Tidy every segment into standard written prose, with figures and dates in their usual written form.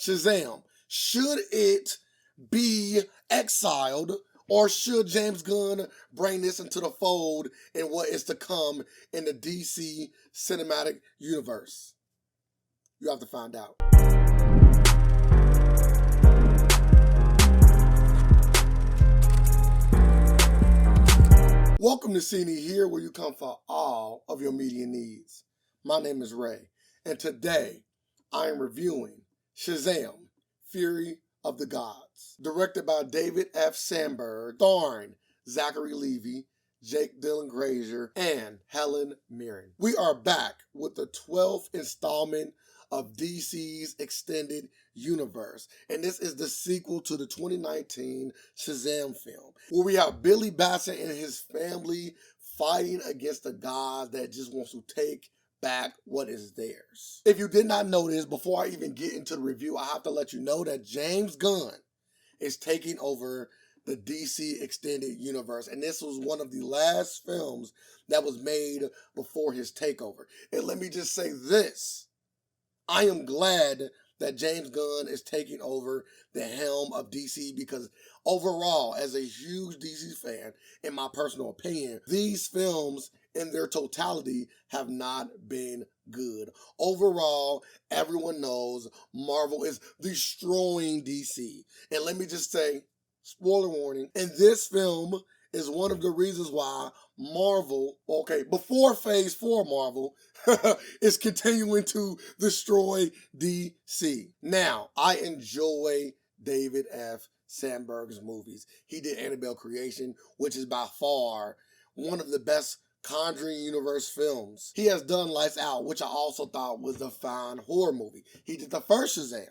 Shazam. Should it be exiled, or should James Gunn bring this into the fold in what is to come in the DC cinematic universe? You have to find out. Welcome to Cine Here, where you come for all of your media needs. My name is Ray, and today I am reviewing Shazam, Fury of the Gods, directed by David F. Sandberg, starring Zachary Levi, Jake Dylan Grazer, and Helen Mirren. We are back with the 12th installment of DC's extended universe, and this is the sequel to the 2019 Shazam film, where we have Billy Batson and his family fighting against the gods that just wants to take back what is theirs. If you did not know this, before I even get into the review, I have to let you know that James Gunn is taking over the DC extended universe, and this was one of the last films that was made before his takeover. And let me just say this: I am glad that James Gunn is taking over the helm of DC, because overall, as a huge DC fan, in my personal opinion, these films in their totality have not been good. Overall, everyone knows Marvel is destroying DC. And let me just say, spoiler warning, and this film is one of the reasons why Marvel, before Phase 4 Marvel, is continuing to destroy DC. Now, I enjoy David F. Sandberg's movies. He did Annabelle Creation, which is by far one of the best Conjuring universe films. He has done Lights Out, which I also thought was a fine horror movie. He did the first Shazam,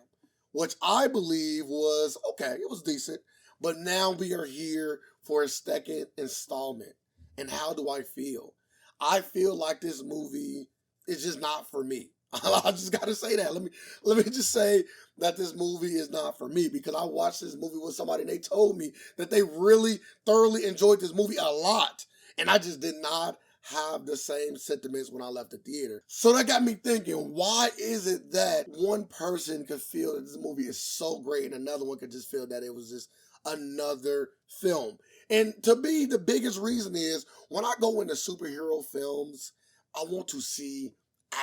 which I believe was okay, it was decent. But now we are here for a second installment. And how do I feel? I feel like this movie is just not for me. I just gotta say that. Let me just say that this movie is not for me, because I watched this movie with somebody and they told me that they really thoroughly enjoyed this movie a lot. And I just did not have the same sentiments when I left the theater. So that got me thinking, why is it that one person could feel that this movie is so great and another one could just feel that it was just another film? And to me, the biggest reason is, when I go into superhero films, I want to see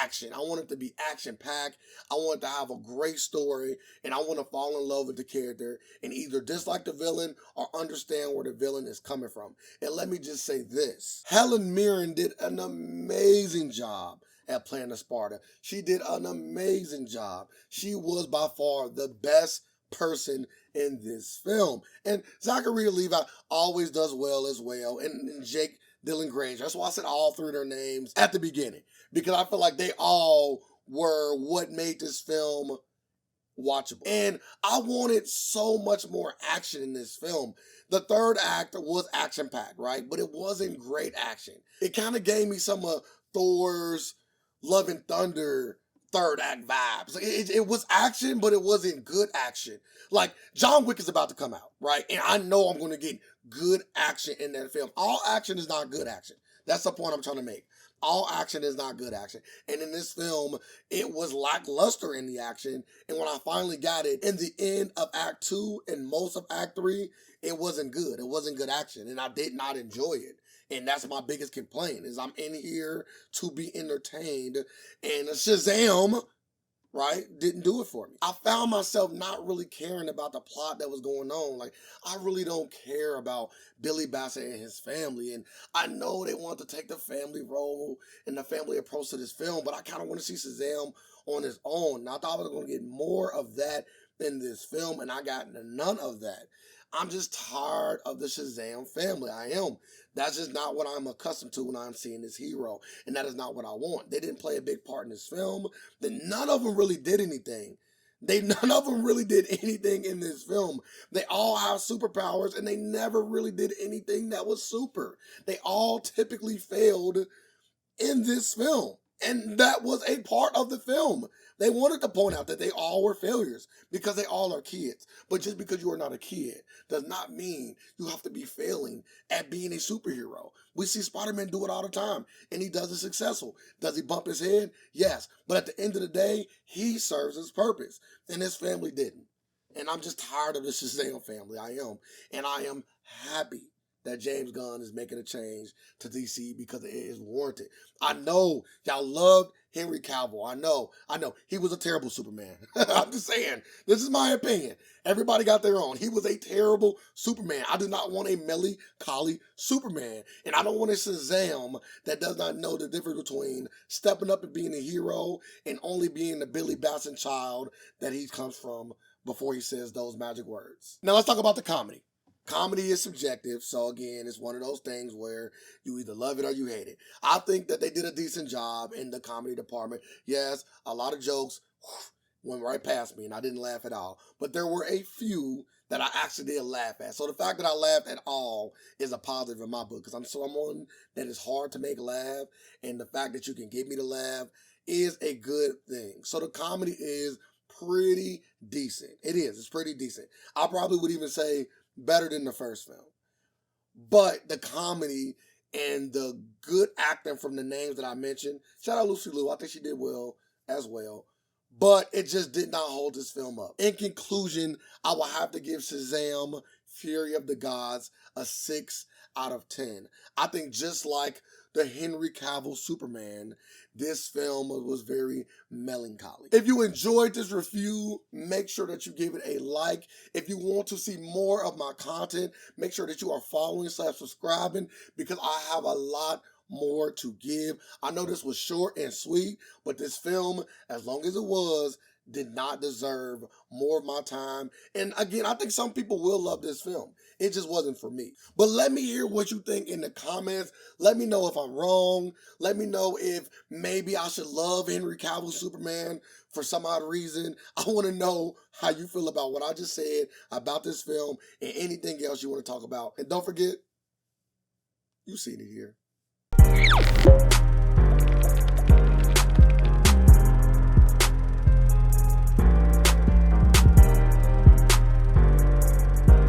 action. I want it to be action-packed. I want it to have a great story, and I want to fall in love with the character and either dislike the villain or understand where the villain is coming from. And let me just say this: Helen Mirren did an amazing job at playing the Sparta. She did an amazing job. She was by far the best person in this film. And Zachary Levi always does well as well, and Jake Dylan Granger. That's why I said all three of their names at the beginning, because I feel like they all were what made this film watchable. And I wanted so much more action in this film. The third act was action-packed, right? But it wasn't great action. It kind of gave me some of Thor's Love and Thunder third act vibes. It was action, but it wasn't good action. Like, John Wick is about to come out, right? And I know I'm going to get good action in that film. All action is not good action. That's the point I'm trying to make. All action is not good action. And in this film, it was lackluster in the action. And when I finally got it, in the end of Act 2 and most of Act 3, it wasn't good. It wasn't good action. And I did not enjoy it. And that's my biggest complaint, is I'm in here to be entertained. And Shazam, right, didn't do it for me. I found myself not really caring about the plot that was going on. Like, I really don't care about Billy Batson and his family. And I know they want to take the family role and the family approach to this film, but I kind of want to see Shazam on his own. And I thought I was going to get more of that in this film, and I got none of that. I'm just tired of the Shazam family. I am. That's just not what I'm accustomed to when I'm seeing this hero. And that is not what I want. They didn't play a big part in this film. None of them really did anything. None of them really did anything in this film. They all have superpowers, and they never really did anything that was super. They all typically failed in this film. And that was a part of the film. They wanted to point out that they all were failures because they all are kids. But just because you are not a kid does not mean you have to be failing at being a superhero. We see Spider-Man do it all the time, and he does it successful. Does he bump his head? Yes. But at the end of the day, he serves his purpose, and his family didn't. And I'm just tired of the Shazam family. I am. And I am happy that James Gunn is making a change to DC because it is warranted. I know y'all loved Henry Cavill. I know. He was a terrible Superman. I'm just saying. This is my opinion. Everybody got their own. He was a terrible Superman. I do not want a melancholy Superman. And I don't want a Shazam that does not know the difference between stepping up and being a hero and only being the Billy Batson child that he comes from before he says those magic words. Now let's talk about the comedy. Comedy is subjective, so again, it's one of those things where you either love it or you hate it. I think that they did a decent job in the comedy department. Yes, a lot of jokes went right past me and I didn't laugh at all. But there were a few that I actually did laugh at. So the fact that I laughed at all is a positive in my book because I'm someone that is hard to make laugh, and the fact that you can get me to laugh is a good thing. So the comedy is pretty decent. It is. It's pretty decent. I probably would even say better than the first film. But the comedy and the good acting from the names that I mentioned, shout out Lucy Liu, I think she did well as well. But it just did not hold this film up. In conclusion, I will have to give Shazam! Fury of the Gods a 6 out of 10. I think just like the Henry Cavill Superman, this film was very melancholy. If you enjoyed this review, make sure that you give it a like. If you want to see more of my content, make sure that you are following / subscribing because I have a lot more to give. I know this was short and sweet, but this film, as long as it was, did not deserve more of my time. And again, I think some people will love this film. It just wasn't for me. But let me hear what you think in the comments. Let me know if I'm wrong. Let me know if maybe I should love Henry Cavill Superman for some odd reason. I want to know how you feel about what I just said about this film and anything else you want to talk about. And don't forget, you've seen it here.